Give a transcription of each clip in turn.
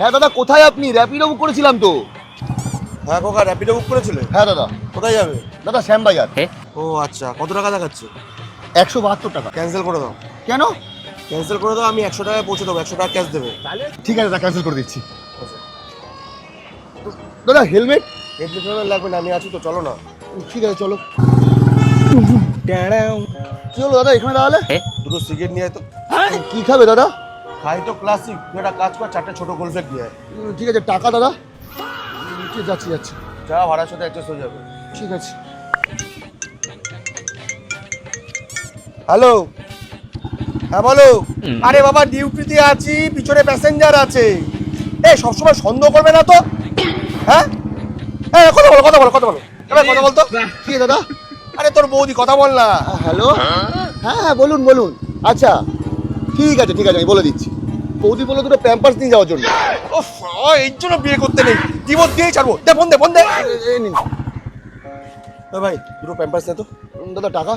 হ্যাঁ দাদা, কোথায় আপনি? র্যাপিডো বুক করেছিলাম তো। হ্যাঁ কোকা, র্যাপিডো বুক করেছিলে? হ্যাঁ দাদা। কোথায় যাবে? দাদা শ্যামবাজার। ও আচ্ছা, কত টাকা দেখাচ্ছে? 172 টাকা। ক্যান্সেল করে দাও। কেন? ক্যান্সেল করে দাও, আমি 100 টাকায় পৌঁছে দেবো, 100 টাকা ক্যাশ দেবে। ঠিক আছে দাদা, ক্যান্সেল করে দিচ্ছি। দাদা হেলমেট? হেডলিট লাগবে না, আমি আছি তো, চলো না। ঠিক আছে চলো। কি হলো দাদা এখানে দাঁড়ালে? দুটো সিগারেট নিয়ে আয় তো। কি খাবে দাদা? খাই তো ক্লাসিক, তুই একটা কাজ কর, 4টে ছোট গোলফ্লেক নিয়ে আয়। ঠিক আছে, টাকা দাদা? ঠিক যাচ্ছি যাচ্ছি। যা, ভাড়ার সাথে অ্যাডজাস্ট হয়ে যাবে। ঠিক আছে। হ্যালো, হ্যাঁ বলো। আরে বাবা, ডিউটিতে আছি, পিছনে প্যাসেঞ্জার আছে। এই সবসময় সন্দেহ করবে না তো। হ্যাঁ হ্যাঁ, কথা বলো কথা বলো কথা বলো, এবার কথা বলতো। কি দাদা? আরে তোর বৌদি, কথা বল না। হ্যালো। হ্যাঁ হ্যাঁ বলুন বলুন। আচ্ছা ঠিক আছে ঠিক আছে, আমি বলে দিচ্ছি। বৌদি বলে দুটো প্যাম্পার্স নিয়ে যাওয়ার জন্য। ওফ, এর জন্য বিয়ে করতে নেই, ডিভোর্স দিয়েই ছাড়বো। দে ফোন দে, ফোন দে। এই নিন। ভাই দুটো প্যাম্পার্স দে তো। দাদা টাকা?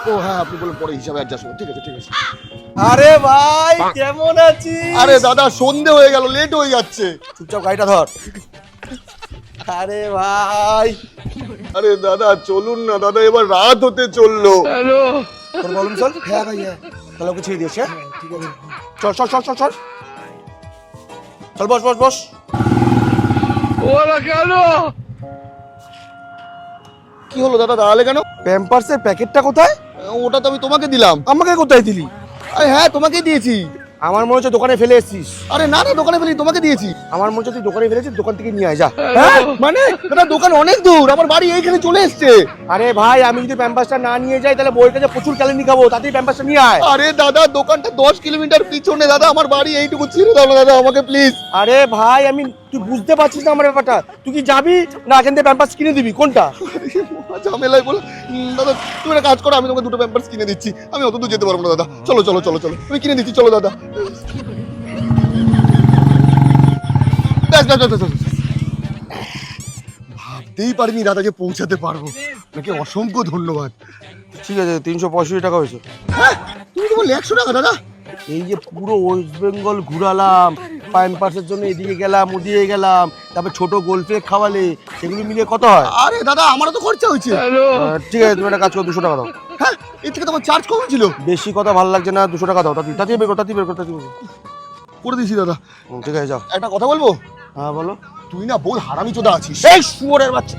ও হ্যাঁ, আপনি বলুন পরে হিসাবে অ্যাডজাস্ট হবে। ঠিক আছে ঠিক আছে। আরে ভাই কেমন আছিস? আরে দাদা সন্ধে হয়ে গেল, লেট হয়ে যাচ্ছে। চুপচাপ গাড়িটা ধর। আরে ভাই, আরে দাদা চলুন না দাদা, এবার রাত হতে চললো। তোর বলুন চল। হ্যাঁ ভাই হ্যাঁ, তাহলে ওকে ছেড়ে দিয়েছ। হ্যাঁ ঠিক আছে, চল চল চল চল চল চল, বস বস বস। কি হলো দাদা, দাঁড়ালে কেন? প্যাম্পার্সের প্যাকেটটা কোথায়? ওটা তো আমি তোমাকে দিলাম। আমাকে কোথায় দিলি? আরে হ্যাঁ, তোমাকেই দিয়েছি। আমার মনে হচ্ছে দোকানে ফেলে এসেছিস। আরে না না, দোকানে ফেলি, তোমাকে দিয়েছি। আমার মনে হচ্ছে তুই দোকানে ফেলেছিস, দোকান থেকে নিয়ে আয় যা। হ্যাঁ মানে দাদা, দোকান অনেক দূর, আমার বাড়ি এইখানে চলে এসছে। আরে ভাই, আমি যদি প্যাম্পাসটা না নিয়ে যাই তাহলে বইয়ের কাছে প্রচুর ক্যালেন্ডি খাবো, তাতেই প্যাম্পাসটা নিয়ে আয়। আরে দাদা, দোকানটা 10 কিলোমিটার পিছনে দাদা, আমার বাড়ি এইটুকু, ছেড়ে দাও না দাদা আমাকে প্লিজ। আরে ভাই, তুই বুঝতে পারছিস না আমার ব্যাপারটা। তুই কি যাবি না এখান থেকে প্যাম্পাস কিনে দিবি, কোনটা? ঝামেলায় বলো। দাদা তুমি একটা কাজ করো, আমি তোমাকে দুটো প্যাম্পার্স কিনে দিচ্ছি। আমি অত দূর যেতে পারবো না দাদা। চলো চলো চলো চলো, আমি কিনে দিচ্ছি, চলো দাদা। ব্যাস ব্যাস ব্যাস ব্যাস, ব্যাস। ভাবতেই পারিনি দাদা যে পৌঁছাতে পারবো। আপনাকে অসংখ্য ধন্যবাদ। ঠিক আছে, 365 টাকা হয়েছে। হ্যাঁ, তুমি তো বললে 100 টাকা দাদা। এই যে পুরো ওয়েস্ট বেঙ্গল ঘুরালাম, প্যাম্পাসের জন্য এদিকে গেলাম ওদিকে গেলাম, তারপর ছোট গোলফ্লেক খাওয়ালে, সেগুলো মিলিয়ে কত হয়? আরে দাদা, আমারও তো খরচা হয়েছে। ঠিক আছে, তুমি একটা কাজ করো, 200 টাকা দাও। হ্যাঁ, এর থেকে তোমার চার্জ কম ছিল। বেশি কথা ভালো লাগছে না, 200 টাকা দাও। তাড়াতাড়ি বের কর, তাড়াতাড়ি বের কর, তাড়াতাড়ি বের কর। করে দিয়েছি দাদা। ঠিক আছে যাও। একটা কথা বলবো? হ্যাঁ বলো। তুই না বহুত হারামি চোদা আছিস। এই শুয়োরের বাচ্চা।